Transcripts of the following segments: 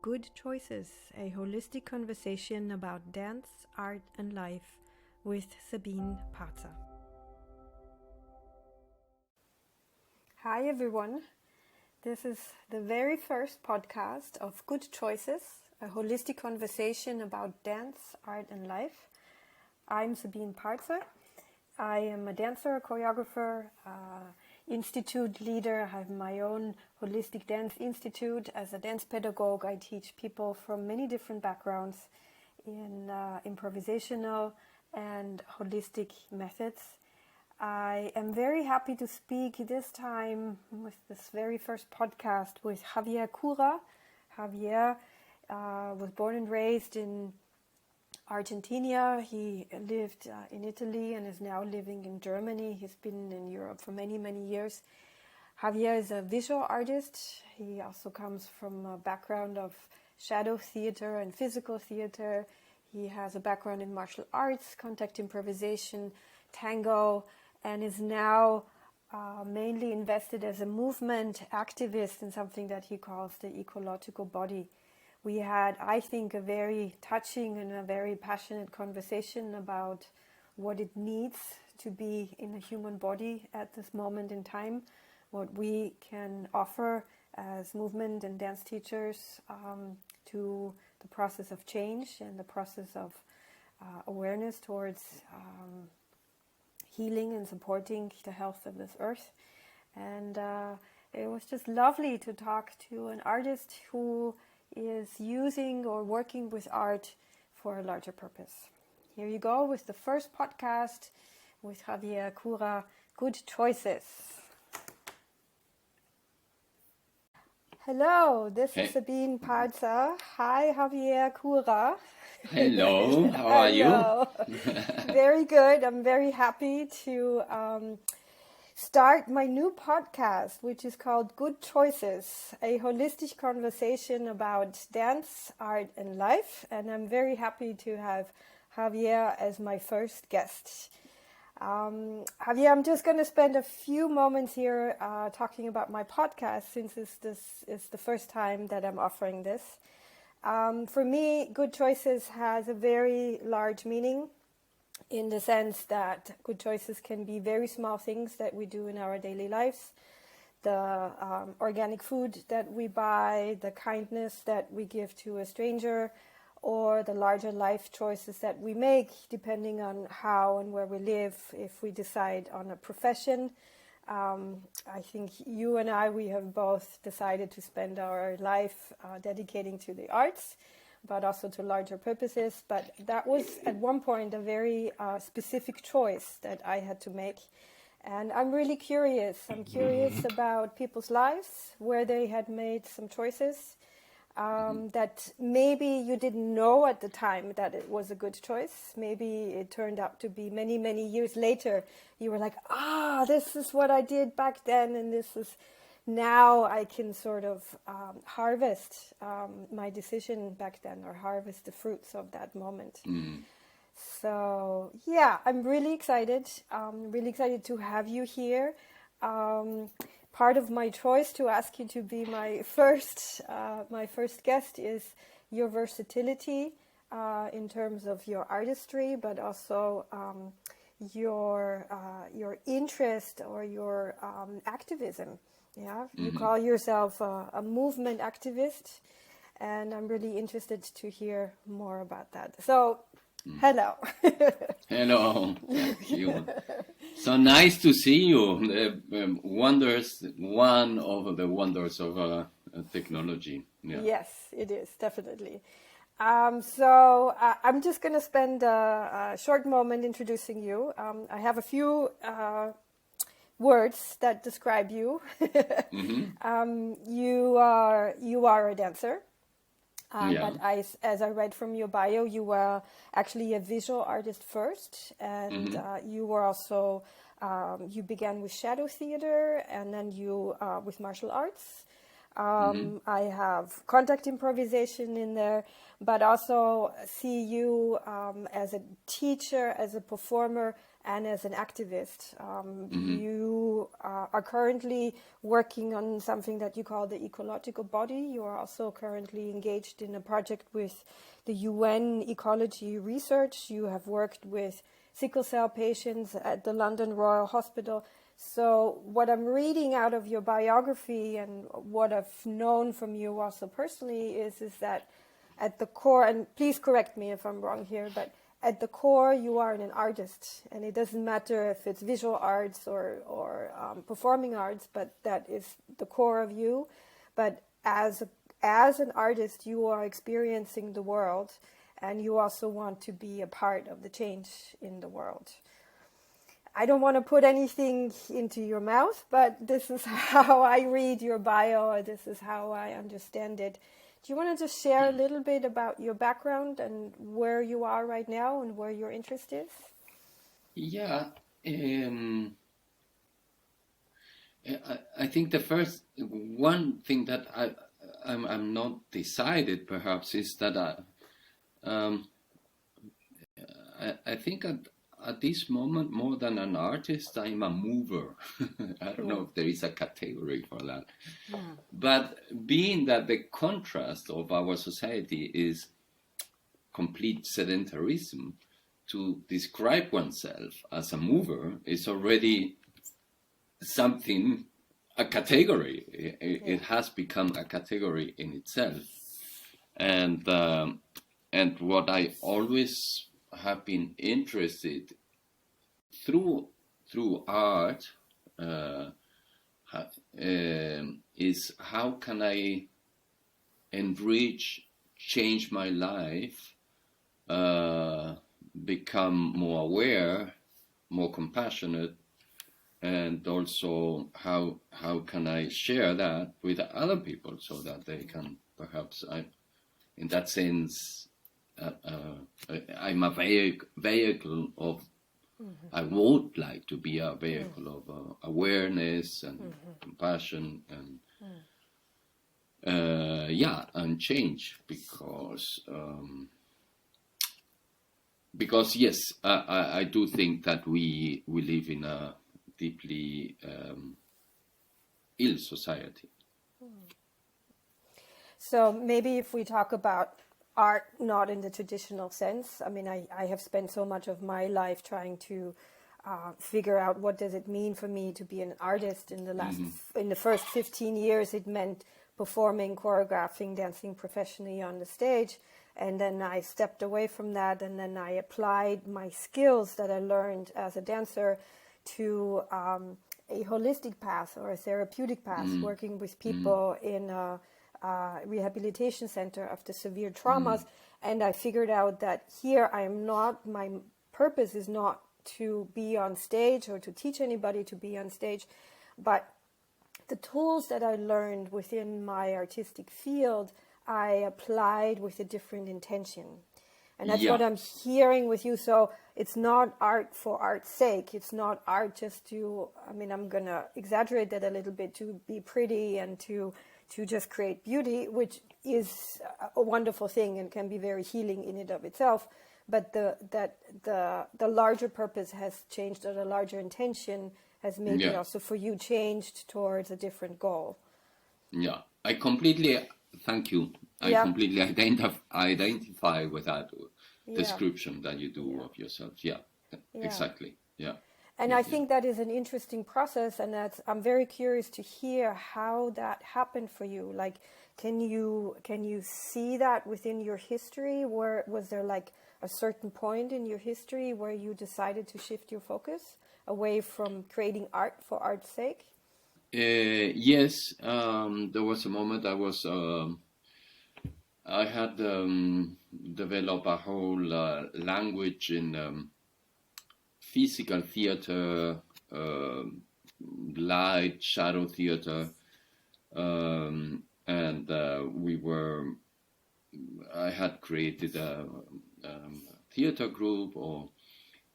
Good Choices, a holistic conversation about dance, art, and life with Sabine Parzer. Hi everyone, this is the very first podcast of Good Choices, a holistic conversation about dance, art, and life. I'm Sabine Parzer. I am a dancer, choreographer, institute leader. I have my own holistic dance institute. As a dance pedagogue, I teach people from many different backgrounds in improvisational and holistic methods. I am very happy to speak this time with this very first podcast with Javier Cura. Javier was born and raised in Argentina. He lived in Italy and is now living in Germany. He's been in Europe for many, many years. Javier is a visual artist. He also comes from a background of shadow theater and physical theater. He has a background in martial arts, contact improvisation, tango, and is now mainly invested as a movement activist in something that he calls the ecological body. We had, I think, a very touching and a very passionate conversation about what it needs to be in a human body at this moment in time, what we can offer as movement and dance teachers to the process of change and the process of awareness towards healing and supporting the health of this earth. And it was just lovely to talk to an artist who is using or working with art for a larger purpose. Here you go with the first podcast with Javier Cura, Good Choices. Hello, this is Sabine Parzer. Hi, Javier Cura. Hello, how are you? Very good. I'm very happy to start my new podcast, which is called Good Choices, a holistic conversation about dance, art, and life. And I'm very happy to have Javier as my first guest. Javier, I'm just going to spend a few moments here talking about my podcast, since this is the first time that I'm offering this. For me, Good Choices has a very large meaning, in the sense that good choices can be very small things that we do in our daily lives. The organic food that we buy, the kindness that we give to a stranger, or the larger life choices that we make depending on how and where we live. If we decide on a profession, I think you and I, we have both decided to spend our life dedicating to the arts, but also to larger purposes. But that was at one point a very specific choice that I had to make. And I'm really curious. I'm curious about people's lives, where they had made some choices that maybe you didn't know at the time that it was a good choice. Maybe it turned out to be many, many years later. You were like, this is what I did back then, and this is... Now I can sort of harvest my decision back then, or harvest the fruits of that moment. So yeah, I'm really excited. Really excited to have you here. Part of my choice to ask you to be my first guest is your versatility in terms of your artistry, but also your interest or your activism. Yeah, you call yourself a movement activist, and I'm really interested to hear more about that. So, hello. Hello, thank you. So nice to see you. One of the wonders of technology. Yeah. Yes, it is, definitely. So I'm just going to spend a short moment introducing you. I have a few words that describe you. You are a dancer, but as I read from your bio, you were actually a visual artist first, and you were also you began with shadow theater, and then you with martial arts. I have contact improvisation in there, but also see you as a teacher, as a performer, and as an activist. You are currently working on something that you call the ecological body. You are also currently engaged in a project with the UN Ecology Research. You have worked with sickle cell patients at the London Royal Hospital. So what I'm reading out of your biography and what I've known from you also personally is that at the core, and please correct me if I'm wrong here, but at the core you are an artist, and it doesn't matter if it's visual arts or performing arts, but that is the core of you. But as an artist, you are experiencing the world, and you also want to be a part of the change in the world. I don't want to put anything into your mouth, but this is how I read your bio. This is how I understand it. Do you want to just share a little bit about your background and where you are right now and where your interest is? Yeah. I think the first one thing that I'm not decided perhaps is that I think at this moment, more than an artist, I'm a mover. I don't know if there is a category for that. Yeah. But being that the contrast of our society is complete sedentarism, to describe oneself as a mover is already something, a category. It has become a category in itself. And what I always have been interested through art is how can I enrich, change my life, become more aware, more compassionate, and also how can I share that with other people so that they can perhaps, in that sense, I'm a vehicle of, I would like to be a vehicle of awareness and compassion and and change, because yes, I do think that we live in a deeply ill society. So maybe if we talk about art, not in the traditional sense. I mean, I have spent so much of my life trying to figure out what does it mean for me to be an artist. In the first 15 years, it meant performing, choreographing, dancing professionally on the stage. And then I stepped away from that, and then I applied my skills that I learned as a dancer to a holistic path or a therapeutic path, working with people in a rehabilitation center after severe traumas. And I figured out that here my purpose is not to be on stage or to teach anybody to be on stage, but the tools that I learned within my artistic field, I applied with a different intention. And that's what I'm hearing with you. So it's not art for art's sake. It's not art just to, I mean, I'm going to exaggerate that a little bit, to be pretty and to just create beauty, which is a wonderful thing and can be very healing in and of itself. But the larger purpose has changed, or the larger intention has maybe also for you changed towards a different goal. Yeah, I completely, thank you. I completely identify with that description that you do of yourself. Yeah, exactly. Yeah. And I think that is an interesting process, and I'm very curious to hear how that happened for you. Like, can you see that within your history? Was there like a certain point in your history where you decided to shift your focus away from creating art for art's sake? Yes, there was a moment I had developed a whole language in physical theater, light, shadow theater, and I had created a theater group,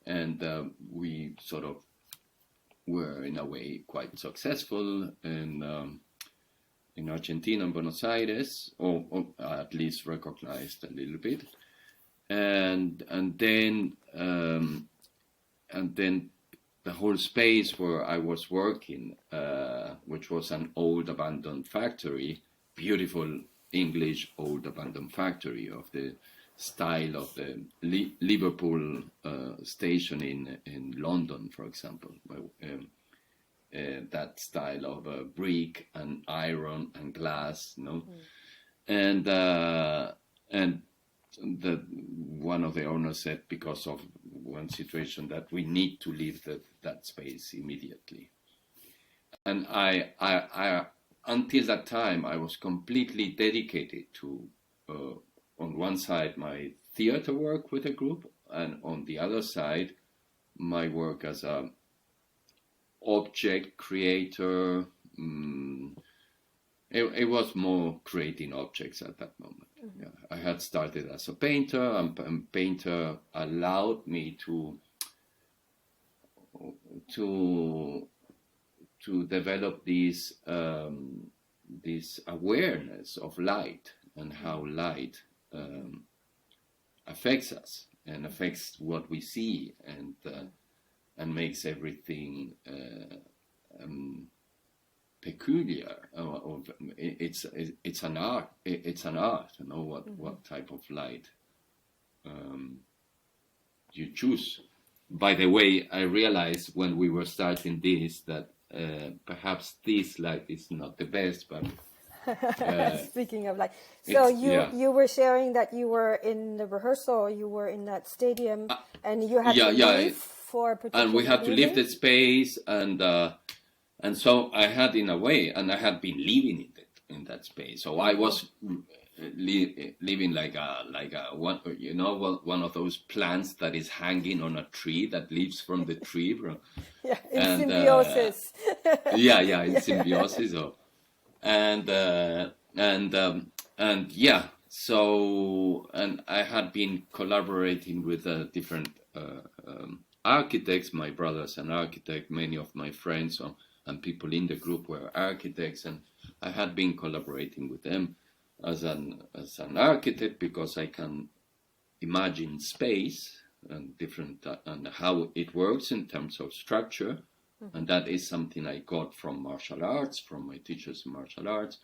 and we sort of were in a way quite successful in Argentina and Buenos Aires, or at least recognized a little bit, and then then the whole space where I was working, which was an old abandoned factory, beautiful English old abandoned factory of the style of the Liverpool station in London, for example. That style of brick and iron and glass, and one of the owners said, because of one situation, that we need to leave that space immediately. And I until that time I was completely dedicated to on one side my theater work with a group, and on the other side my work as a object creator. It was more creating objects at that moment. Yeah, I had started as a painter, and painter allowed me to develop this awareness of light and how light affects us and affects what we see, and makes everything peculiar. It's an art. It's an art. What type of light you choose. By the way, I realized when we were starting this that perhaps this light is not the best, but speaking of light, so you were sharing that you were in the rehearsal, you were in that stadium, and you had to leave for a particular and we had to reason? leave the space, and so I had, in a way, and I had been living in that space. So I was living like a one of those plants that is hanging on a tree that leaves from the tree. Yeah, in symbiosis. In symbiosis. So I had been collaborating with different architects. My brother's an architect. Many of my friends and people in the group were architects, and I had been collaborating with them as an architect, because I can imagine space and different and how it works in terms of structure, and that is something I got from martial arts, from my teachers in martial arts,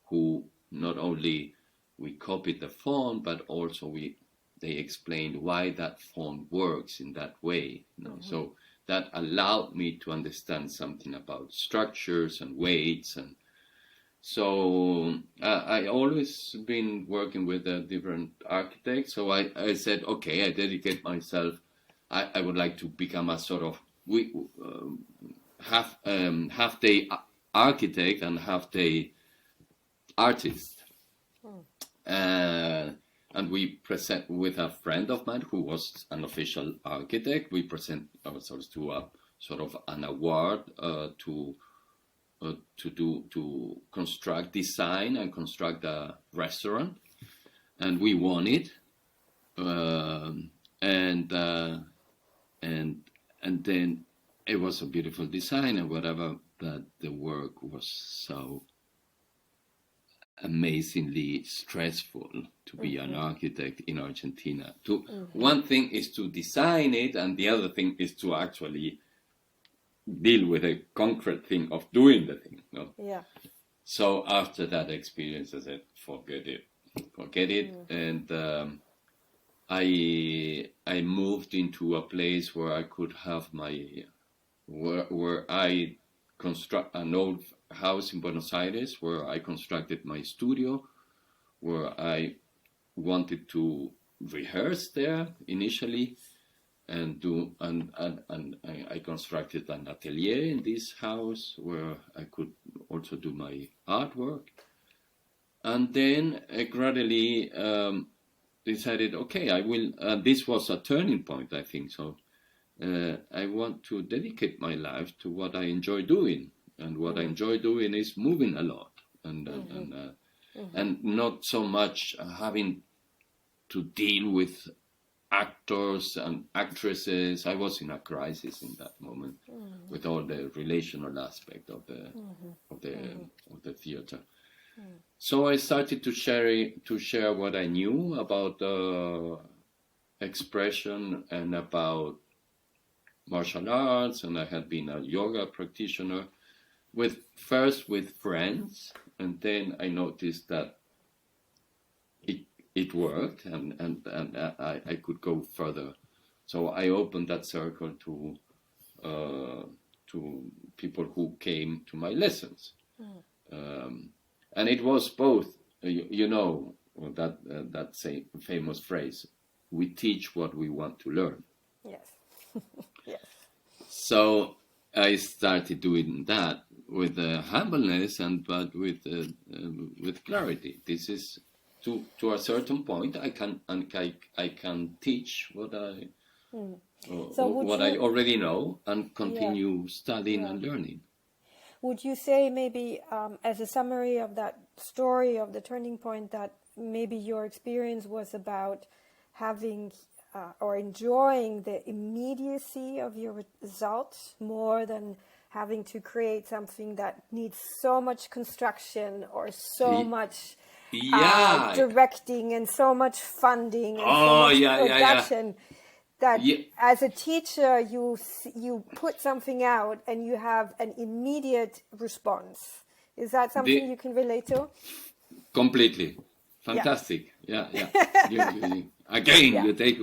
who not only we copied the form, but also they explained why that form works in that way. So that allowed me to understand something about structures and weights, and so I always been working with different architects. So I said, okay, I dedicate myself. I would like to become a sort of half day architect and half day artist. And we present with a friend of mine who was an official architect. We present ourselves to a sort of an award to construct, design, and construct a restaurant, and we won it. And then it was a beautiful design and whatever, but the work was so amazingly stressful to be an architect in Argentina. One thing is to design it, and the other thing is to actually deal with the concrete thing of doing the thing. Yeah. So after that experience, I said, forget it, and I moved into a place where I could have where I construct an old house in Buenos Aires, where I constructed my studio, where I wanted to rehearse there initially, and I constructed an atelier in this house where I could also do my artwork, and then I gradually decided, okay, I will. This was a turning point, I think. So I want to dedicate my life to what I enjoy doing, and what I enjoy doing is moving a lot, and not so much having to deal with actors and actresses. I was in a crisis in that moment with all the relational aspect of the theater. So I started to share what I knew about expression and about martial arts, and I had been a yoga practitioner, first with friends, and then I noticed that it worked, and I could go further. So I opened that circle to people who came to my lessons, and it was both. You know that same famous phrase: "We teach what we want to learn." Yes. Yes. So I started doing that with humbleness, but with clarity. This is to a certain point. I can teach what I I already know, and continue studying and learning. Would you say maybe as a summary of that story of the turning point, that maybe your experience was about having or enjoying the immediacy of your results more than having to create something that needs so much construction or so much directing and so much funding and so much production? That as a teacher, you put something out and you have an immediate response. Is that something you can relate to? Completely. Fantastic. Yeah. You take...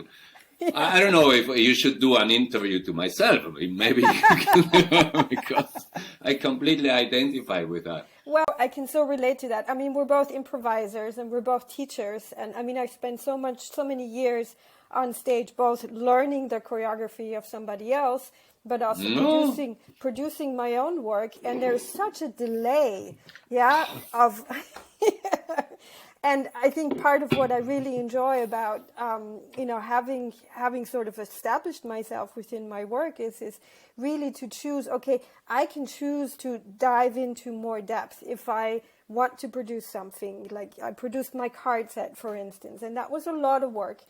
I don't know if you should do an interview to myself. Maybe you can, because I completely identify with that. Well, I can so relate to that. I mean, we're both improvisers and we're both teachers. And I mean, I spent so many years on stage, both learning the choreography of somebody else, but also producing my own work. And there's such a delay, of... And I think part of what I really enjoy about, having sort of established myself within my work is really to choose, okay, I can choose to dive into more depth if I want to produce something. Like I produced my card set, for instance, and that was a lot of work.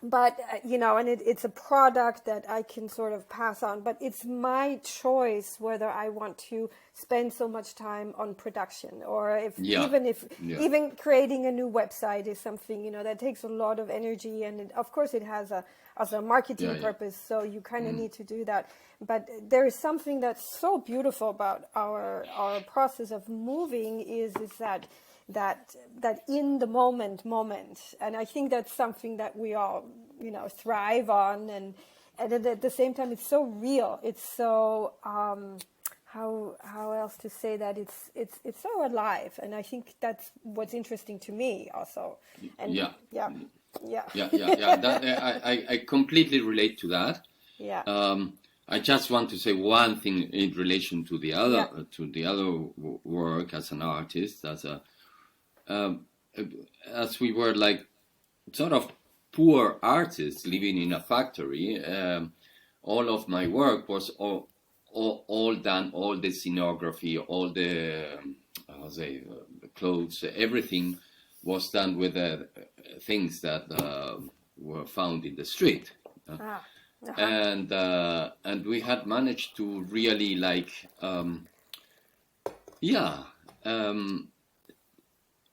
But, and it's a product that I can sort of pass on, but it's my choice whether I want to spend so much time on production, or even creating a new website is something, that takes a lot of energy, and of course it has a marketing purpose, so you kind of need to do that. But there is something that's so beautiful about our process of moving is that in the moment, and I think that's something that we all thrive on, and at the same time it's so real, it's so how else to say that, it's so alive, and I think that's what's interesting to me also. And I completely relate to that. I just want to say one thing in relation to the other work as an artist, as we were like sort of poor artists living in a factory. All of my work was all done, all the scenography, all the clothes, everything was done with things that were found in the street. And we had managed to really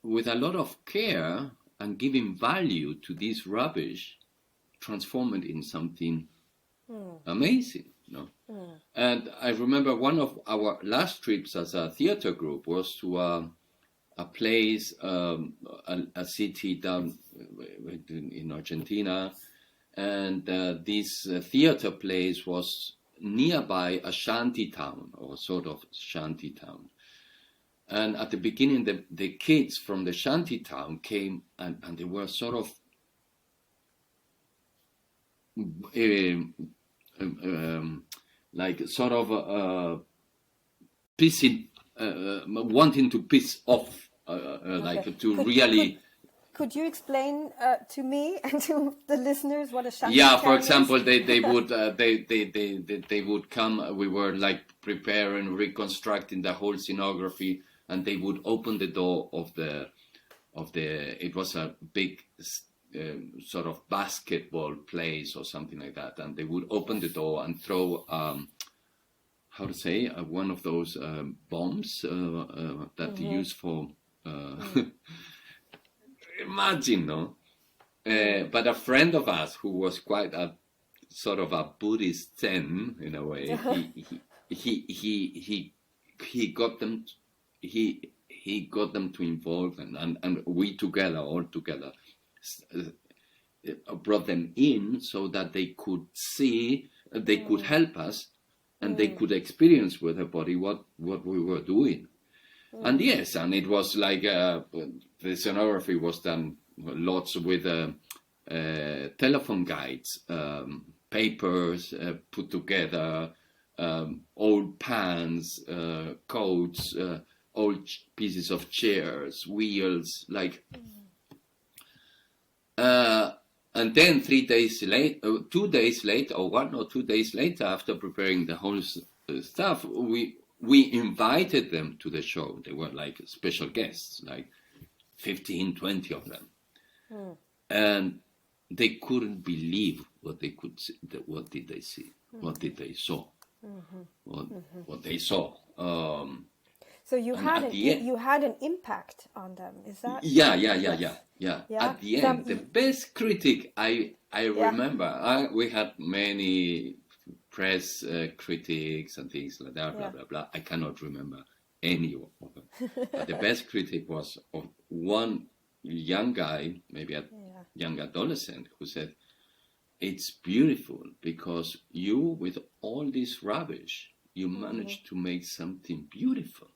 with a lot of care and giving value to this rubbish, transform it in something amazing. And I remember one of our last trips as a theater group was to a place, a city down in Argentina, and this theater place was nearby a shanty town, or sort of shanty town. And at the beginning, the kids from the shanty town came, and they were sort of pissing, wanting to piss off, Could you explain to me and to the listeners what a shanty town is? For example, they would come. We were like preparing, reconstructing the whole scenography. And they would open the door of the. It was a big sort of basketball place or something like that, and they would open the door and throw one of those bombs that they use for. Imagine, no? But a friend of us who was quite a sort of a Buddhist Zen in a way. He got them. He got them to involve them, and we all together, brought them in so that they could see, they could help us, and they could experience with their body what we were doing. And yes, and it was like the scenography was done lots with telephone guides, papers put together, old pans, coats, old pieces of chairs, wheels, like. And then 2 days later, or 1 or 2 days later, after preparing the whole stuff, we invited them to the show. They were like special guests, like 15, 20 of them. And they couldn't believe what they could see. What did they see? What did they saw? What they saw. So you had an impact on them, is that? Yeah. At the end, the best critic I remember, we had many press critics and things like that, blah, blah, blah. I cannot remember any of them. But the best critic was of one young guy, maybe a young adolescent, who said, "It's beautiful because you, with all this rubbish, you managed to make something beautiful."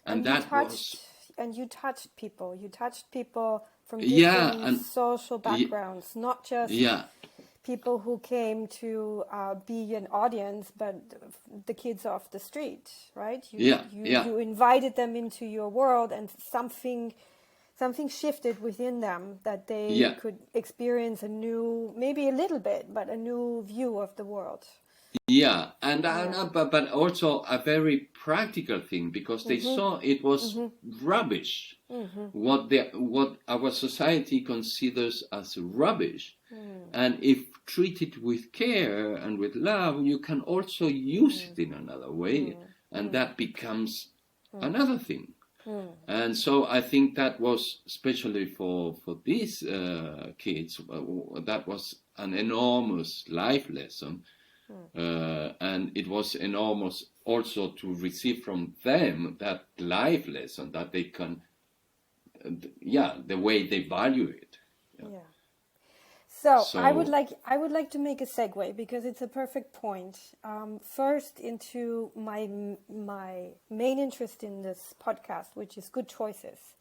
And that was... And you touched people. You touched people from different social backgrounds, not just people who came to be an audience, but the kids off the street, right? You invited them into your world, and something shifted within them that they could experience a new, maybe a little bit, but a new view of the world. Yeah, but also a very practical thing, because they saw it was rubbish. What our society considers as rubbish, and if treated with care and with love, you can also use it in another way, and that becomes another thing. And so I think that was, especially for these kids, that was an enormous life lesson. And it was enormous also to receive from them that life lesson that they can, the way they value it. So I would like to make a segue, because it's a perfect point. First, into my main interest in this podcast, which is good choices.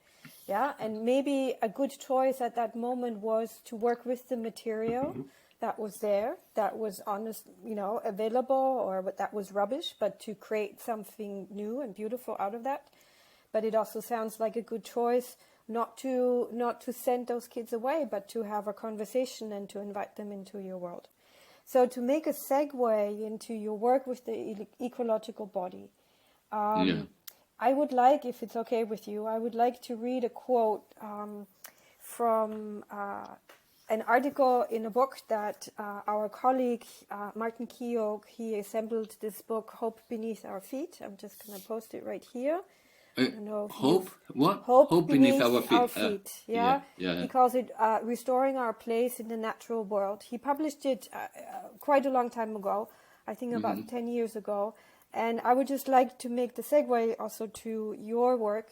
And maybe a good choice at that moment was to work with the material that was there, that was honest, available, or that was rubbish, but to create something new and beautiful out of that. But it also sounds like a good choice not to send those kids away, but to have a conversation and to invite them into your world. So to make a segue into your work with the ecological body, I would like, if it's okay with you, I would like to read a quote from an article in a book that our colleague Martin Keogh, he assembled this book, Hope Beneath Our Feet. I'm just going to post it right here. Hope? What? Hope beneath our feet. Yeah. He calls it Restoring Our Place in the Natural World. He published it quite a long time ago, I think about 10 years ago. And I would just like to make the segue also to your work.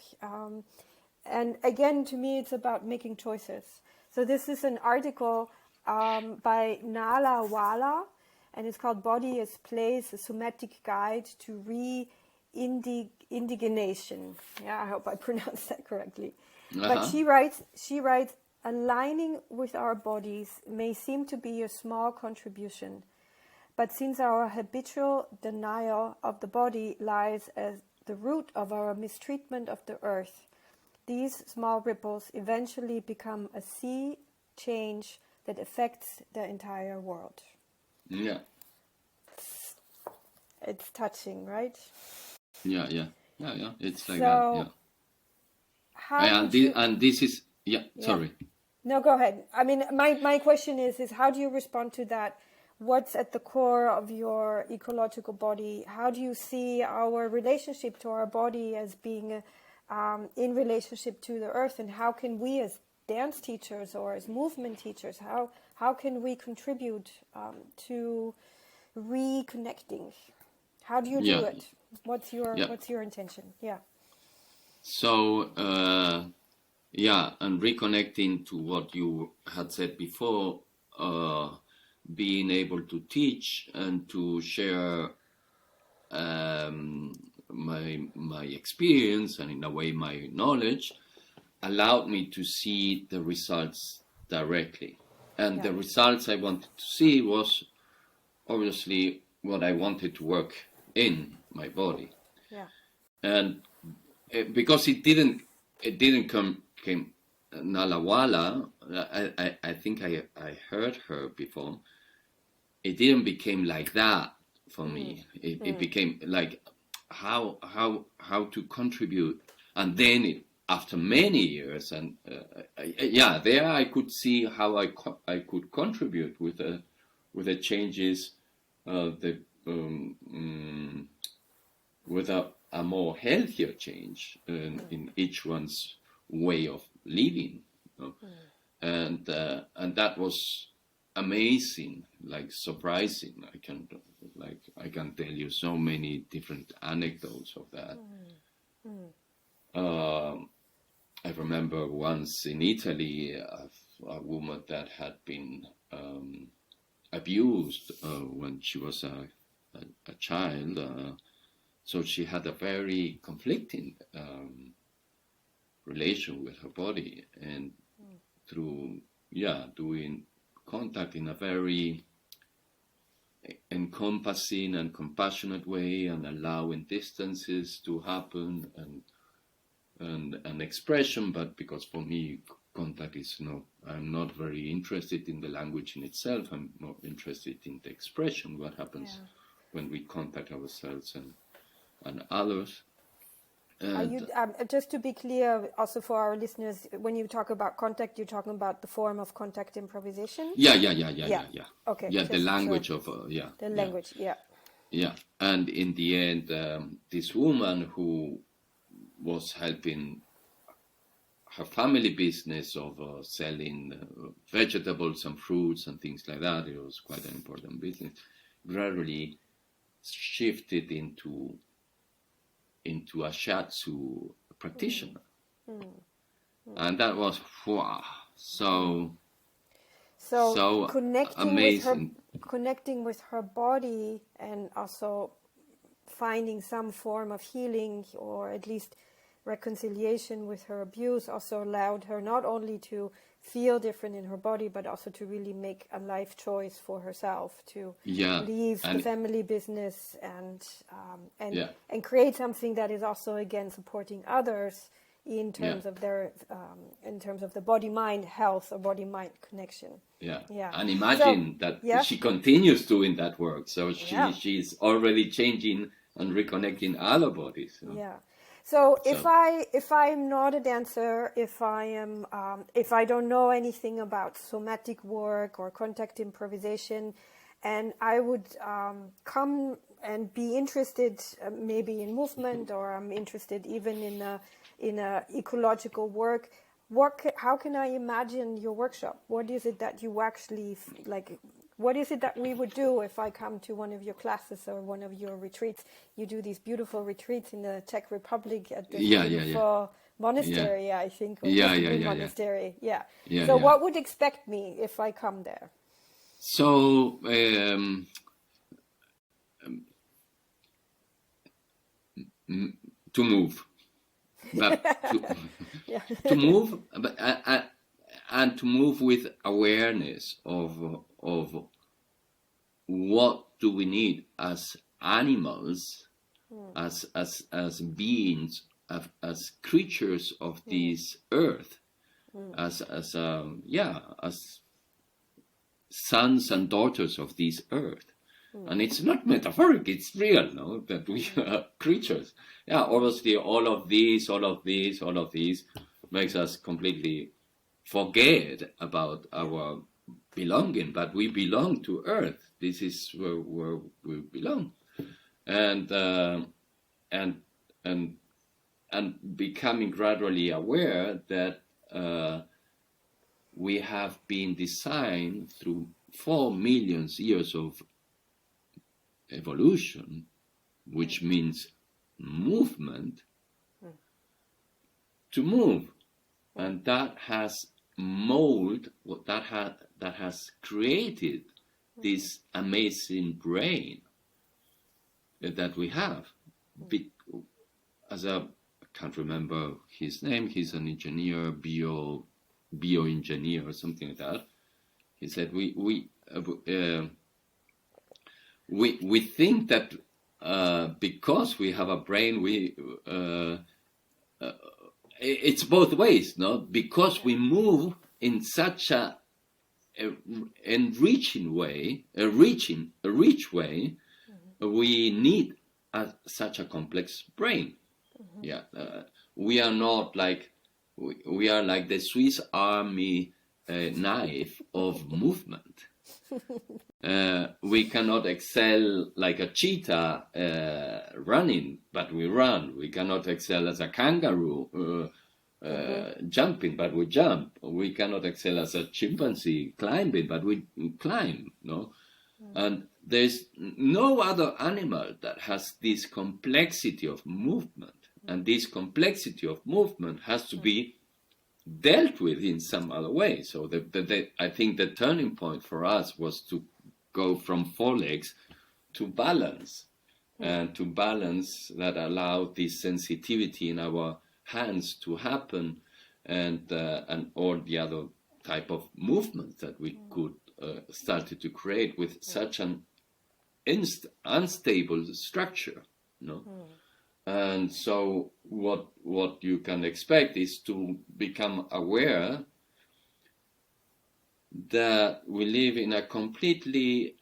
And again, to me, it's about making choices. So this is an article by Nala Wala, and it's called Body as Place, a Somatic Guide to Re-Indigenation. I hope I pronounced that correctly. But she writes, aligning with our bodies may seem to be a small contribution, but since our habitual denial of the body lies at the root of our mistreatment of the earth, these small ripples eventually become a sea change that affects the entire world. Yeah. It's touching, right? Yeah. It's like so, that, and this is, sorry. No, go ahead. I mean, my question is how do you respond to that? What's at the core of your ecological body? How do you see our relationship to our body as being in relationship to the earth, and how can we as dance teachers or as movement teachers, how can we contribute to reconnecting? How do you do it? What's your intention? Yeah. So and reconnecting to what you had said before, being able to teach and to share my experience and in a way my knowledge allowed me to see the results directly. And the results I wanted to see was obviously what I wanted to work in my body. Yeah. And because it didn't came Nalawala, I think I heard her before. It didn't become like that for me. It became like how to contribute, and then after many years, and there I could see how I could contribute with the changes, with a more healthier change in each one's way of living, and that was amazing, like surprising. I can tell you so many different anecdotes of that. I remember once in Italy, a woman that had been abused when she was a child. So she had a very conflicting relation with her body, and through doing contact in a very encompassing and compassionate way, and allowing distances to happen, and expression. But because for me contact is I'm not very interested in the language in itself. I'm more interested in the expression, what happens when we contact ourselves and others. Are you, just to be clear, also for our listeners, when you talk about contact, you're talking about the form of contact improvisation? Yeah. Okay. Yeah, the language of the language. Yeah, and in the end, this woman who was helping her family business of selling vegetables and fruits and things like that, it was quite an important business, gradually shifted into a shiatsu practitioner. And that was so connecting amazing. Connecting with her body, and also finding some form of healing, or at least reconciliation with her abuse, also allowed her not only to feel different in her body, but also to really make a life choice for herself, to leave the family business and create something that is also again supporting others in terms of their in terms of the body-mind health or body-mind connection. And imagine that she continues doing that work, so she's already changing and reconnecting other bodies. So if I'm not a dancer, if I don't know anything about somatic work or contact improvisation, and I would come and be interested maybe in movement, or I'm interested even in a ecological work, how can I imagine your workshop? What is it that you actually like? What is it that we would do if I come to one of your classes or one of your retreats? You do these beautiful retreats in the Czech Republic at the beautiful monastery, I think. Monastery. So what would expect me if I come there? So to move. But to move, and to move with awareness of what do we need as animals, as beings, as creatures of this earth, as sons and daughters of this earth. And it's not metaphoric, it's real, no? That we are creatures. Obviously all of these makes us completely forget about our belonging, but we belong to earth. This is where we belong. And becoming gradually aware that we have been designed through 4 million years of evolution, which means movement, to move, and that has that has created this amazing brain that we have. I can't remember his name. He's an engineer, bioengineer or something like that. He said we think that because we have a brain, it's both ways, no? Because we move in such a enriching way, a rich way, we need such a complex brain. Yeah, we are not like we are like the Swiss Army knife of movement. We cannot excel like a cheetah running, but we run. We cannot excel as a kangaroo jumping, but we jump. We cannot excel as a chimpanzee climbing, but we climb. No, and there's no other animal that has this complexity of movement, and this complexity of movement has to be dealt with in some other way. So I think the turning point for us was to go from 4 legs to balance, and to balance that allowed this sensitivity in our hands to happen, and all the other type of movements that we could started to create with such an unstable structure, no? And so what you can expect is to become aware that we live in a completely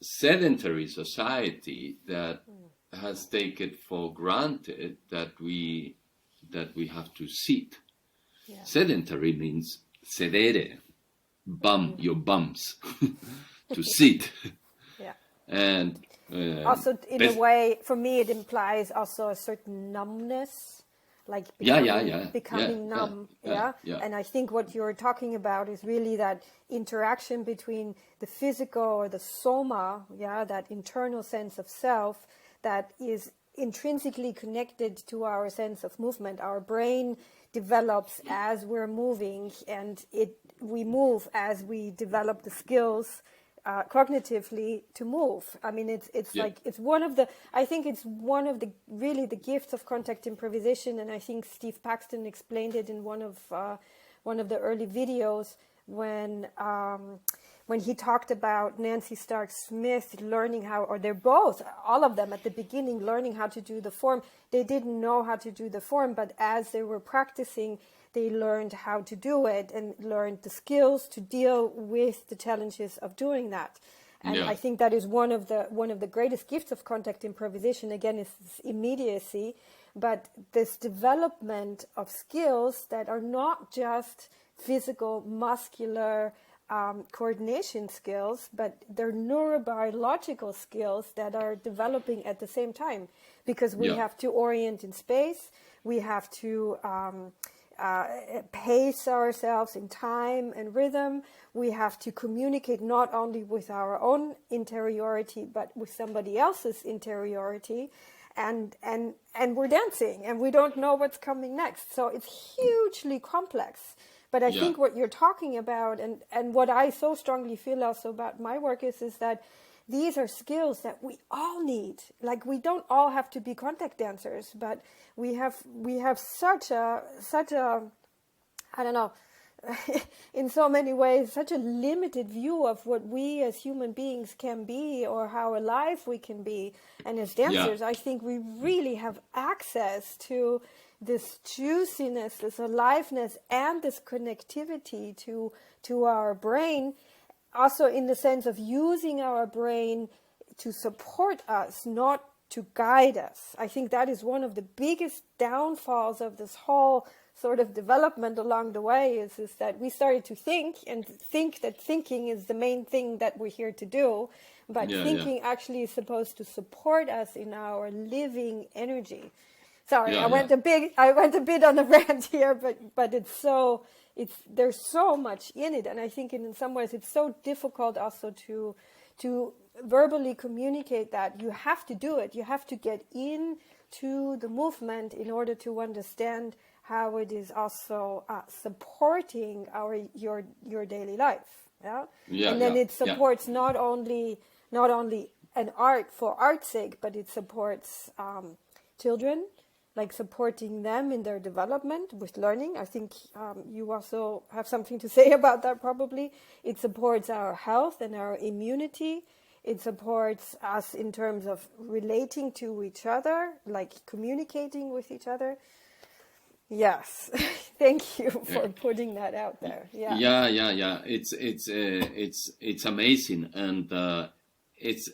sedentary society that has taken for granted that we have to sit. Yeah. Sedentary means sedere, your bums, to sit. Yeah. And also, in a way, for me, it implies also a certain numbness, like becoming numb. Yeah. And I think what you're talking about is really that interaction between the physical or the soma, that internal sense of self that is intrinsically connected to our sense of movement. Our brain develops as we're moving, and we move as we develop the skills cognitively to move. I mean, it's like it's one of the really the gifts of contact improvisation, and I think Steve Paxton explained it in one of the early videos when he talked about Nancy Stark Smith learning how, or they're both, all of them at the beginning learning how to do the form. They didn't know how to do the form, but as they were practicing, they learned how to do it and learned the skills to deal with the challenges of doing that. And I think that is one of the greatest gifts of contact improvisation. Again, is this immediacy, but this development of skills that are not just physical, muscular coordination skills, but they're neurobiological skills that are developing at the same time, because we have to orient in space, we have to pace ourselves in time and rhythm. We have to communicate not only with our own interiority, but with somebody else's interiority. And we're dancing and we don't know what's coming next. So it's hugely complex. But I think what you're talking about, and what I so strongly feel also about my work is that these are skills that we all need. Like, we don't all have to be contact dancers, but we have such a I don't know, in so many ways, such a limited view of what we as human beings can be or how alive we can be. And as dancers, I think we really have access to this juiciness, this aliveness, and this connectivity to our brain, also in the sense of using our brain to support us, not to guide us. I think that is one of the biggest downfalls of this whole sort of development along the way is that we started to think that thinking is the main thing that we're here to do, but thinking actually is supposed to support us in our living energy. Sorry, I went a bit on a rant here, but it's so there's so much in it, and I think in some ways it's so difficult also to verbally communicate that. You have to do it. You have to get into the movement in order to understand how it is also supporting your daily life. And then it supports not only an art for art's sake, but it supports children, like supporting them in their development with learning. I think you also have something to say about that probably. It supports our health and our immunity. It supports us in terms of relating to each other, like communicating with each other. Yes, thank you for putting that out there. Yeah. It's amazing, and it's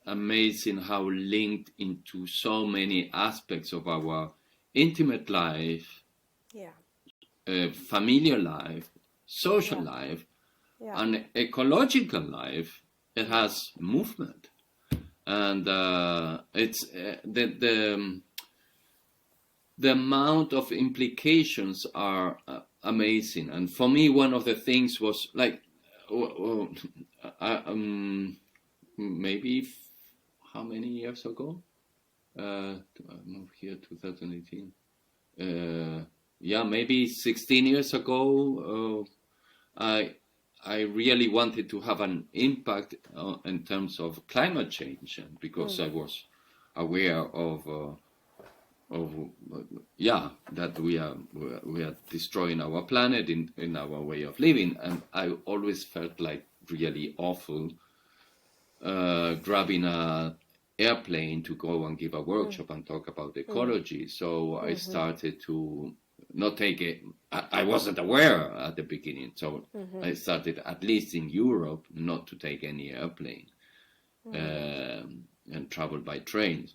amazing how linked into so many aspects of our intimate life, familiar life, social life, and ecological life. It has movement, and it's the amount of implications are amazing. And for me, one of the things was like, maybe how many years ago? I moved here 2018. Maybe 16 years ago. I really wanted to have an impact in terms of climate change, because I was aware of that we are destroying our planet in our way of living, and I always felt like really awful grabbing a airplane to go and give a workshop and talk about ecology. So I started to not take it. I wasn't aware at the beginning, so I started, at least in Europe, not to take any airplane and travel by trains.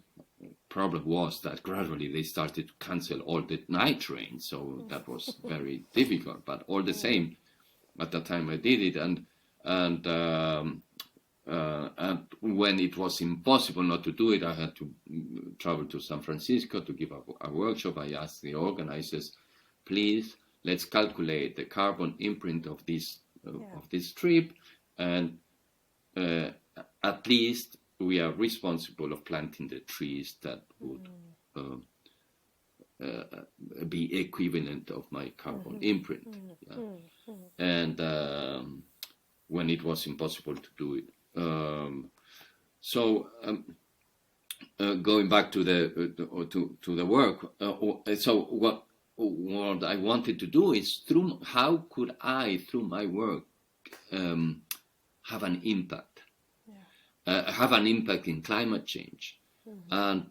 Problem was that gradually they started to cancel all the night trains, so that was very difficult. But all the same, at the time I did it, and when it was impossible not to do it, I had to travel to San Francisco to give a workshop. I asked the organizers, please, let's calculate the carbon imprint of this trip, and at least we are responsible of planting the trees that would be equivalent of my carbon imprint. And when it was impossible to do it. Going back to the work, so what I wanted to do is, how could I, through my work, have an impact? Have an impact in climate change. And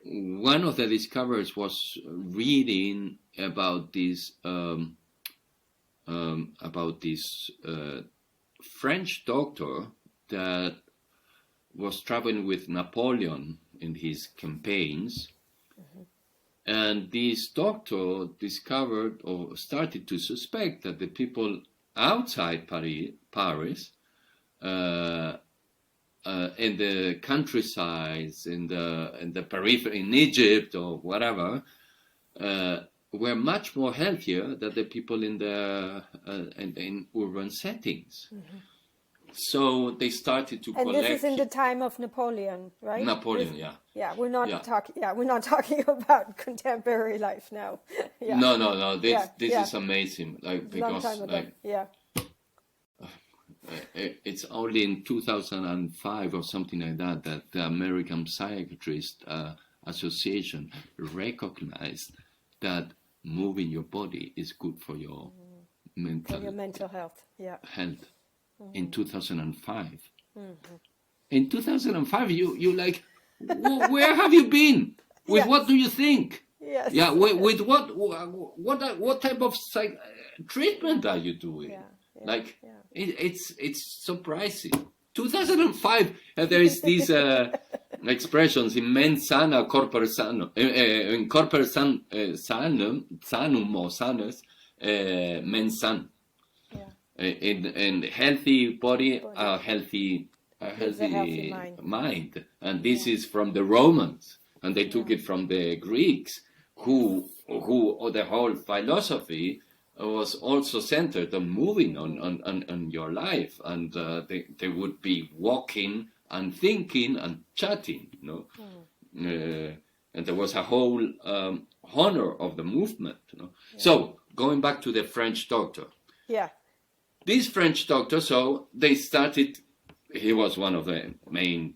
one of the discoveries was reading about this French doctor that was traveling with Napoleon in his campaigns. And this doctor discovered, or started to suspect, that the people outside Paris, in the countrysides, in the periphery, in Egypt or whatever, were much more healthier than the people in urban settings. So they started to collect. And this is in the time of Napoleon, right? Napoleon, we're not talking. We're not talking about contemporary life now. No. This is amazing. Like, because long time ago. It's only in 2005 or something like that the American Psychiatrist Association recognized that moving your body is good for your mental health. In 2005. In 2005, you like, where have you been? With what do you think? Yes. Yeah. With what type of treatment are you doing? It's surprising. 2005, there is these expressions in mens sana, corpore sano, in corpore sanum or sanus, mens san. In healthy body, a healthy mind. And this is from the Romans, and they took it from the Greeks. or the whole philosophy was also centered on moving on your life, and they would be walking and thinking and chatting, and there was a whole honor of the movement. So going back to the French doctor, this French doctor, so they started. He was one of the main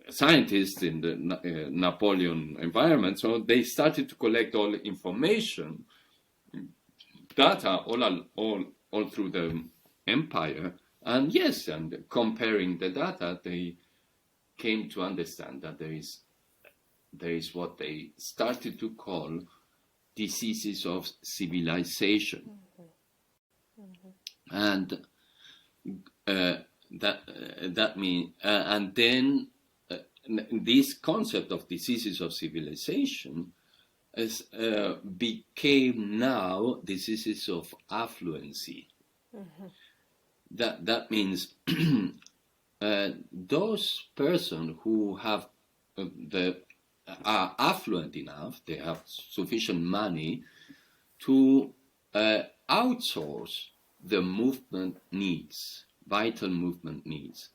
scientists in the Napoleon environment, so they started to collect all the information, data all through the empire, and comparing the data, they came to understand that there is what they started to call diseases of civilization, and that means, and then this concept of diseases of civilization became now diseases of affluency. That means those persons who have are affluent enough, they have sufficient money to outsource the movement needs, vital movement needs.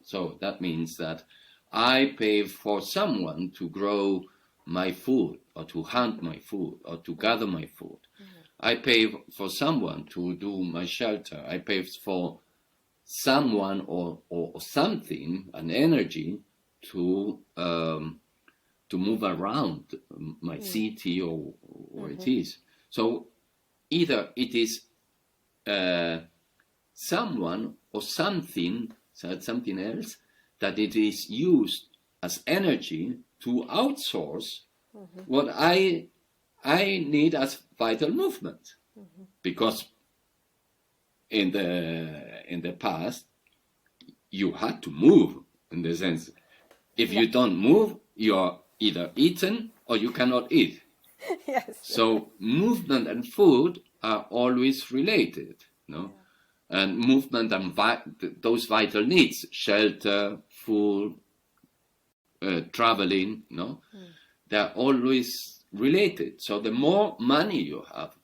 So that means that I pay for someone to grow my food, or to hunt my food, or to gather my food. I pay for someone to do my shelter. I pay for someone or something, an energy, to move around my city or it is. So either it is someone or something else that it is used as energy to outsource what I need as vital movement, because in the past you had to move, in the sense, if you don't move, you are either eaten or you cannot eat. So movement and food are always related, and movement and those vital needs, shelter, food, traveling, they're always related. So the more money you have,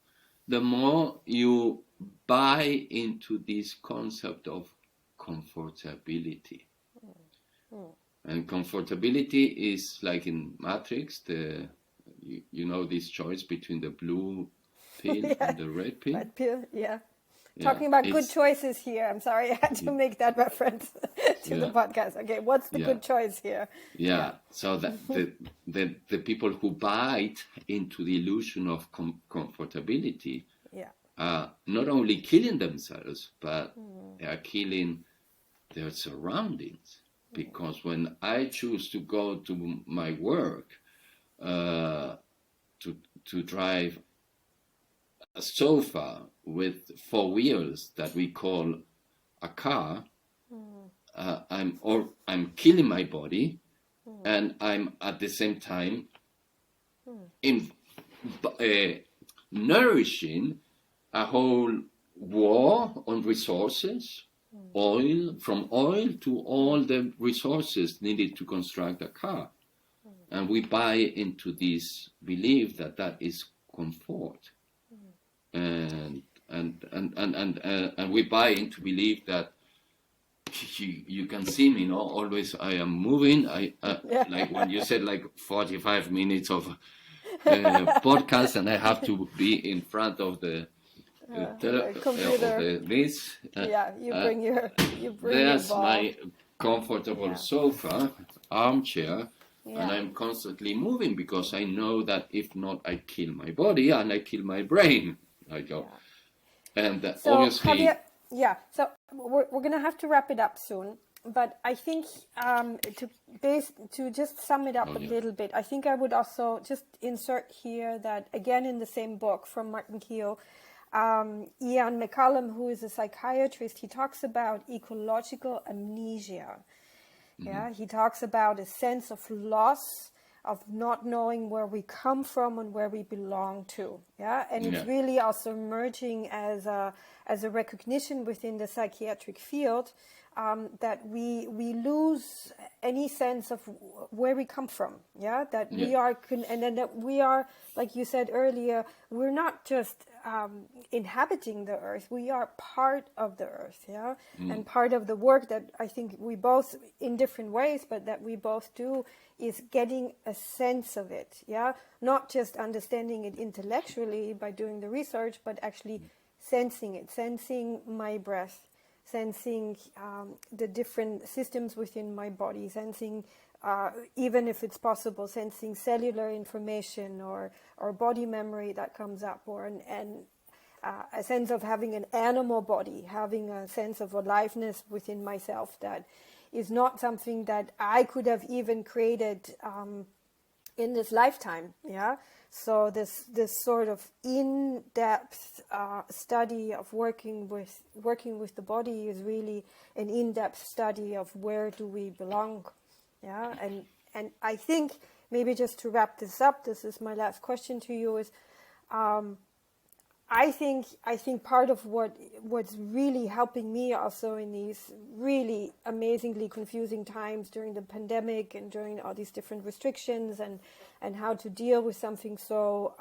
the more you buy into this concept of comfortability. And comfortability is like in Matrix, you know this choice between the blue pill and the red pill? Red pill, Talking about good choices here. I'm sorry I had to make that reference to the podcast. Okay, what's the good choice here? So the people who buy into the illusion of comfortability are not only killing themselves, but they are killing their surroundings. Because when I choose to go to my work, to drive a sofa with 4 wheels that we call a car, I'm killing my body, and I'm at the same time nourishing a whole war on resources, from oil to all the resources needed to construct a car. And we buy into this belief that is comfort. And we buy into belief that you can see me, always I am moving. Like when you said, like 45 minutes of podcast, and I have to be in front of the computer. You bring there's your ball. my comfortable sofa, armchair. And I'm constantly moving, because I know that if not, I kill my body and I kill my brain. And so, obviously... Javier, so we're going to have to wrap it up soon. But I think to just sum it up a little bit, I think I would also just insert here that, again, in the same book from Martin Keogh, Ian McCallum, who is a psychiatrist, he talks about ecological amnesia. He talks about a sense of loss not knowing where we come from and where we belong to. Yeah, and it's really also emerging as a recognition within the psychiatric field that we lose any sense of where we come from. Yeah, that we are, and then that we are, like you said earlier, we're not just inhabiting the earth, we are part of the earth. Yeah, and part of the work that I think we both, in different ways, but that we both do, is getting a sense of it. Yeah, not just understanding it intellectually by doing the research, but actually sensing it, sensing my breath, sensing the different systems within my body, sensing, even if it's possible, sensing cellular information or body memory that comes up, or a sense of having an animal body, having a sense of aliveness within myself that is not something that I could have even created in this lifetime. Yeah. So this sort of in-depth study of working with the body is really an in-depth study of where do we belong. Yeah. And I think, maybe just to wrap this up, this is my last question to you, is I think part of what's really helping me also in these really amazingly confusing times during the pandemic and during all these different restrictions and how to deal with something so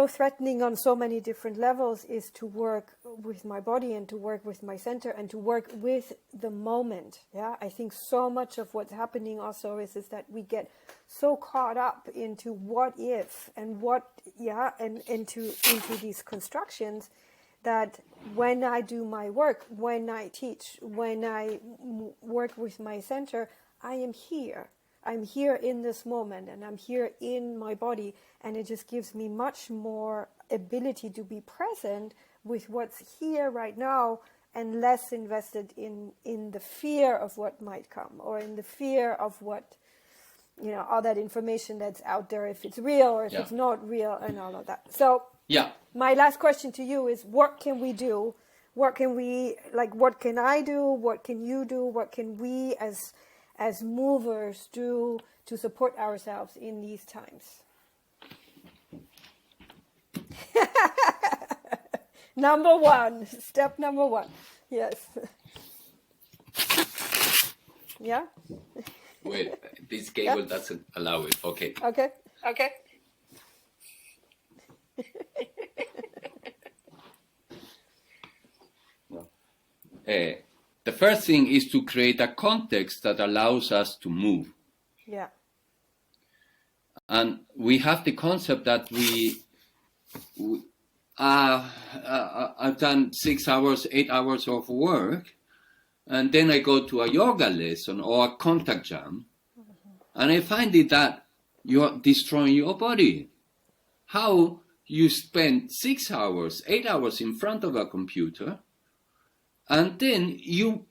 threatening on so many different levels, is to work with my body and to work with my center and to work with the moment. Yeah, I think so much of what's happening also is that we get so caught up into what if and and into these constructions, that when I do my work, when I teach, when I work with my center, I am here. I'm here in this moment, and I'm here in my body, and it just gives me much more ability to be present with what's here right now, and less invested in the fear of what might come, or in the fear of what, all that information that's out there, if it's real or if it's not real, and all of that. So my last question to you is, what can we do? What can I do? What can you do? What can we as movers do to support ourselves in these times? Step number one. Yes. Yeah? Wait, this cable doesn't allow it. Okay. No. The first thing is to create a context that allows us to move. Yeah. And we have the concept that I've done 6 hours, 8 hours of work, and then I go to a yoga lesson or a contact jam, and I find it that you're destroying your body. How you spend 6 hours, 8 hours in front of a computer, and then you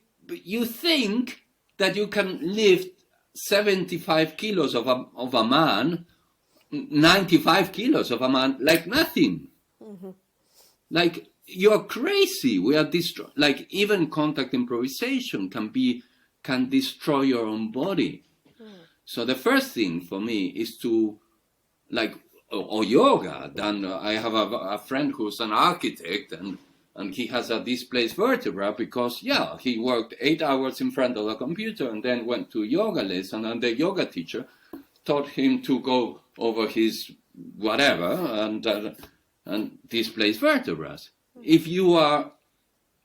think that you can lift 75 kilos of a man, 95 kilos of a man, like nothing. Mm-hmm. Like, you're crazy. We are like, even contact improvisation can destroy your own body. So the first thing for me is to, or yoga. Then I have a friend who's an architect, and he has a displaced vertebra because, he worked 8 hours in front of a computer and then went to yoga lesson, and the yoga teacher taught him to go over his whatever and displaced vertebrae. If you are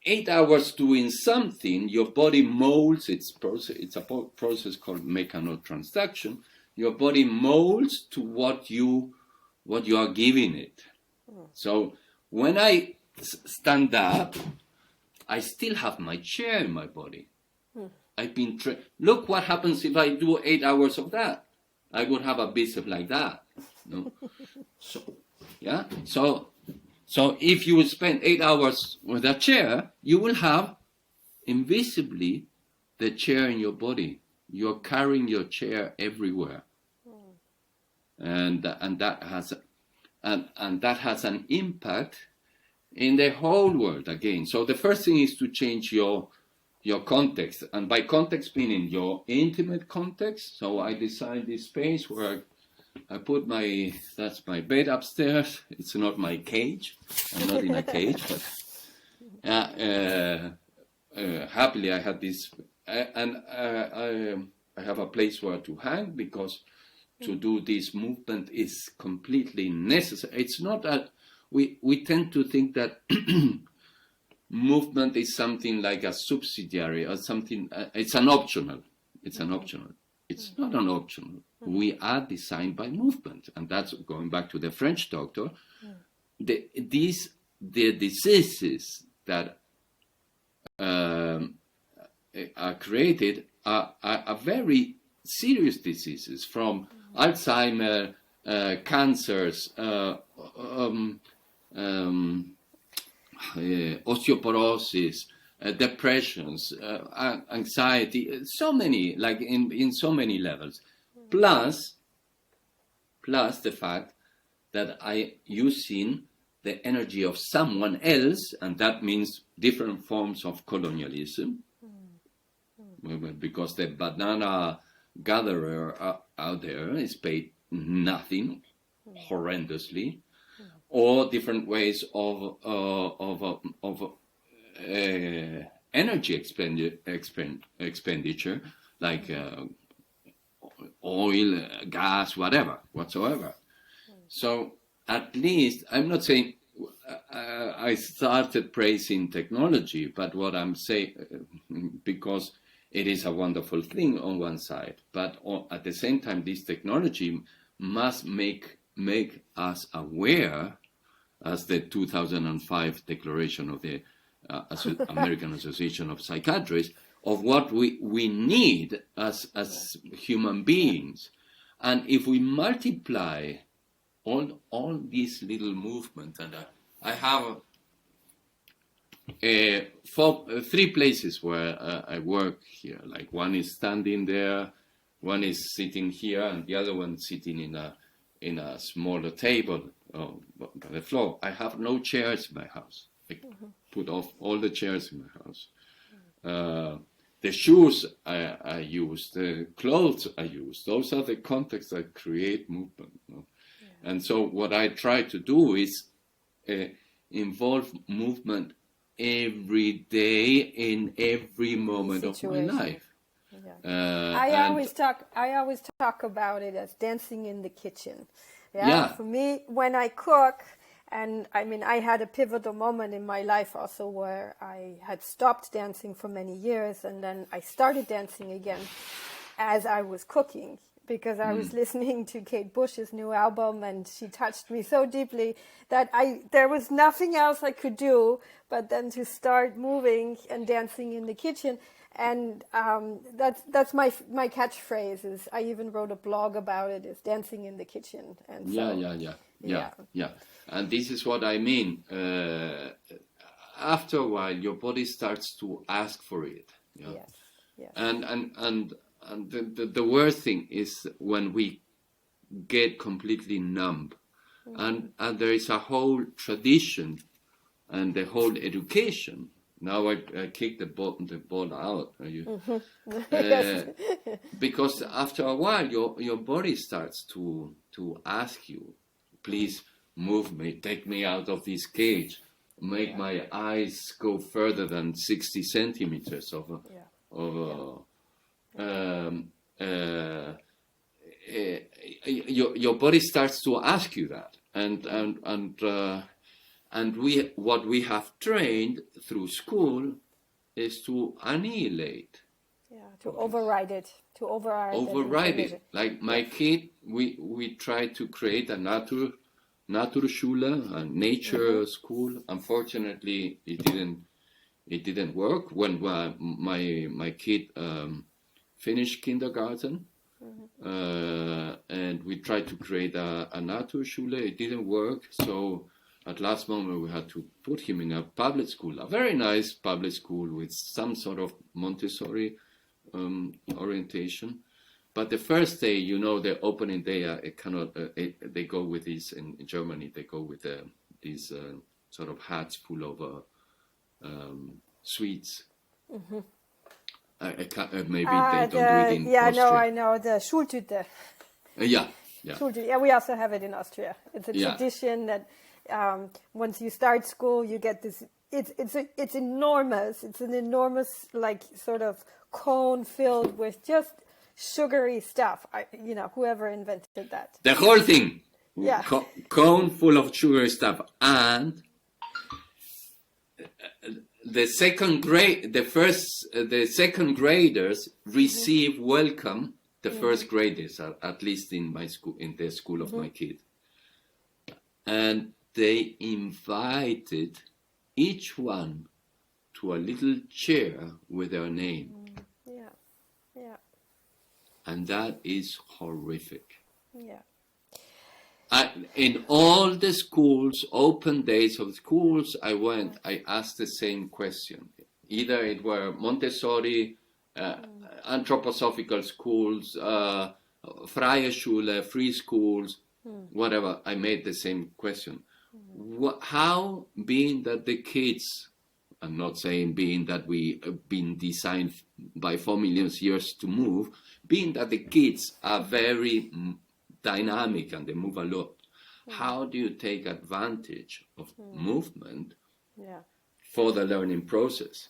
8 hours doing something, your body molds its process. It's a process called mechanotransduction. Your body molds to what you are giving it. So when I stand up, I still have my chair in my body. I've been look what happens if I do 8 hours of that. I would have a bicep like that. No? So if you spend 8 hours with a chair, you will have invisibly the chair in your body. You're carrying your chair everywhere, and that has an impact in the whole world again. So the first thing is to change your your context, and by context meaning your intimate context. So I designed this space where I put that's my bed upstairs. It's not my cage. I'm not in a cage, but happily I had this, and I have a place where to hang, because to do this movement is completely necessary. It's not that we tend to think that movement is something like a subsidiary or something. It's an optional. It's an optional. It's not an optional. We are designed by movement, and that's going back to the French doctor. The diseases that are created are very serious diseases, from Alzheimer, cancers, osteoporosis, depressions, anxiety, so many, like in so many levels. Plus the fact that I using the energy of someone else, and that means different forms of colonialism, because the banana gatherer out there is paid nothing, horrendously, or different ways of energy expenditure, like oil, gas, whatsoever. So at least, I'm not saying I started praising technology, but what I'm saying, because it is a wonderful thing on one side, but at the same time, this technology must make us aware, as the 2005 declaration of the American Association of Psychiatrists, of what we need as human beings. And if we multiply all these little movements, and I have three places where I work here. Like, one is standing there, one is sitting here, and the other one sitting in a smaller table on the floor. I have no chairs in my house. I put off all the chairs in my house. The shoes I use, the clothes I use, those are the contexts that create movement. And so what I try to do is involve movement every day, in every moment of my life. I always talk about it as dancing in the kitchen. For me, when I cook, and I mean, I had a pivotal moment in my life also where I had stopped dancing for many years, and then I started dancing again as I was cooking, because I was listening to Kate Bush's new album, and she touched me so deeply that there was nothing else I could do but then to start moving and dancing in the kitchen. And that's my catchphrase. Is I even wrote a blog about it. Is dancing in the kitchen. And so, yeah. And this is what I mean. After a while, your body starts to ask for it. Yes. And the worst thing is when we get completely numb, and there is a whole tradition and the whole education. Now I kick the ball out. Because after a while, your body starts to ask you, please move me, take me out of this cage, make my eyes go further than 60 centimeters your body starts to ask you that, and what we have trained through school is to annihilate. To override it. Override it. Like my kid, we tried to create a Naturschule, a nature school. Unfortunately, it didn't work. When my kid finished kindergarten, and we tried to create a Naturschule, it didn't work. So at last moment, we had to put him in a public school, a very nice public school with some sort of Montessori orientation. But the first day, the opening day, they go with these, in Germany, they go with these sort of hats full of sweets. I can't, maybe they don't do it in yeah, Austria. no, I know the Schultüte. Yeah. Schultüte. Yeah, we also have it in Austria. It's a Yeah. tradition that once you start school, you get this. It's enormous. It's an enormous like sort of cone filled with just sugary stuff. Whoever invented that. The whole thing. Yeah. Cone full of sugary stuff. And the second graders receive welcome the first graders, at least in my school, in the school of my kid. And they invited each one to a little chair with their name. Yeah. Yeah. And that is horrific. Yeah. In all the schools, open days of schools, I asked the same question. Either it were Montessori, anthroposophical schools, freie Schule, free schools, whatever, I made the same question. How, being that the kids, I'm not saying being that we have been designed by 4 million years to move, being that the kids are very dynamic and they move a lot. How do you take advantage of movement for the learning process?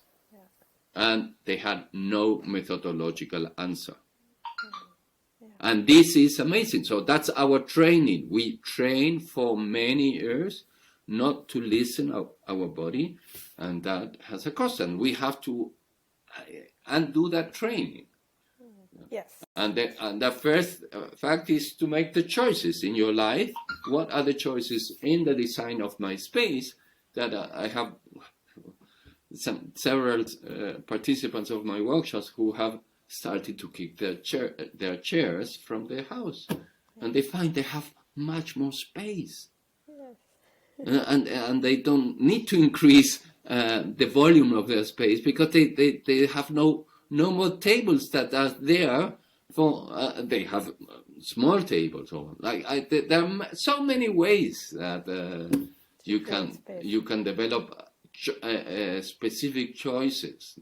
And they had no methodological answer. And this is amazing. So that's our training. We train for many years not to listen to our body, and that has a cost. And we have to undo that training. Yes. And the first fact is to make the choices in your life. What are the choices in the design of my space that I have several participants of my workshops who have started to kick their chairs from their house, and they find they have much more space, and they don't need to increase the volume of their space because they have no more tables that are there for. They have small tables, or there are so many ways that you can develop specific choices,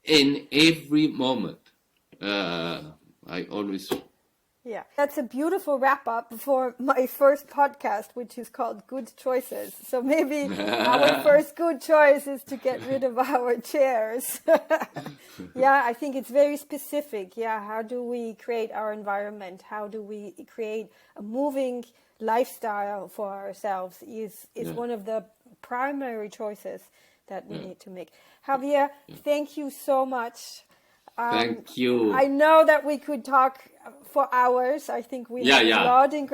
in every moment. I always... Yeah, that's a beautiful wrap up for my first podcast, which is called Good Choices. So maybe our first good choice is to get rid of our chairs. Yeah, I think it's very specific. Yeah, how do we create our environment? How do we create a moving lifestyle for ourselves is one of the primary choices that we need to make. Javier, thank you so much. Thank you. I know that we could talk for hours. I think we have a lot in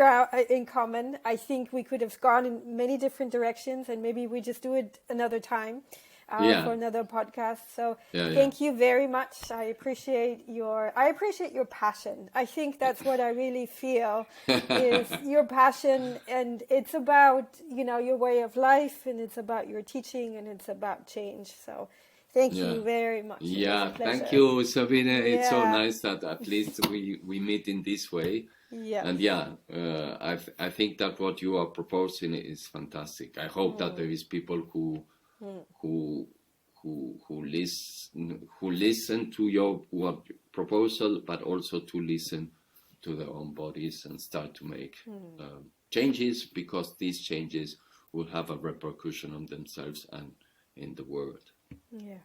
common. I think we could have gone in many different directions, and maybe we just do it another time for another podcast. So thank you very much. I appreciate your passion. I think that's what I really feel is your passion, and it's about your way of life, and it's about your teaching, and it's about change. So thank you very much. Yeah, thank you, Sabine. It's so nice that at least we meet in this way. Yeah. And I think that what you are proposing is fantastic. I hope that there is people who listen to your proposal, but also to listen to their own bodies and start to make changes, because these changes will have a repercussion on themselves and in the world. Yeah.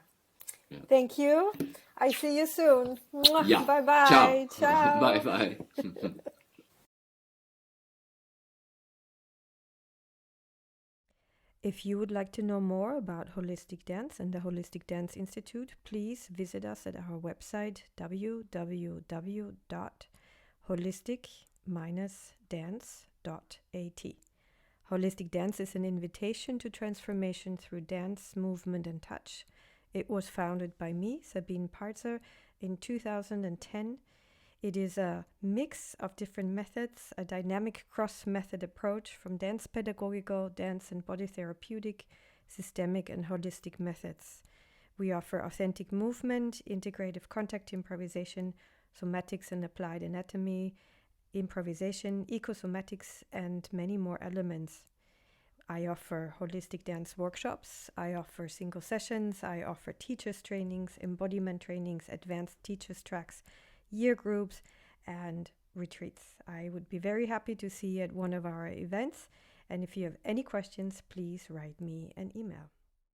Thank you. I see you soon. Yeah. Bye-bye. Ciao. Bye-bye. If you would like to know more about holistic dance and the Holistic Dance Institute, please visit us at our website www.holistic-dance.at. Holistic dance is an invitation to transformation through dance, movement, and touch. It was founded by me, Sabine Parzer, in 2010. It is a mix of different methods, a dynamic cross-method approach from dance pedagogical, dance and body therapeutic, systemic and holistic methods. We offer authentic movement, integrative contact improvisation, somatics and applied anatomy, improvisation, ecosomatics, and many more elements. I offer holistic dance workshops, I offer single sessions, I offer teachers trainings, embodiment trainings, advanced teachers tracks, year groups, and retreats. I would be very happy to see you at one of our events. And if you have any questions, please write me an email.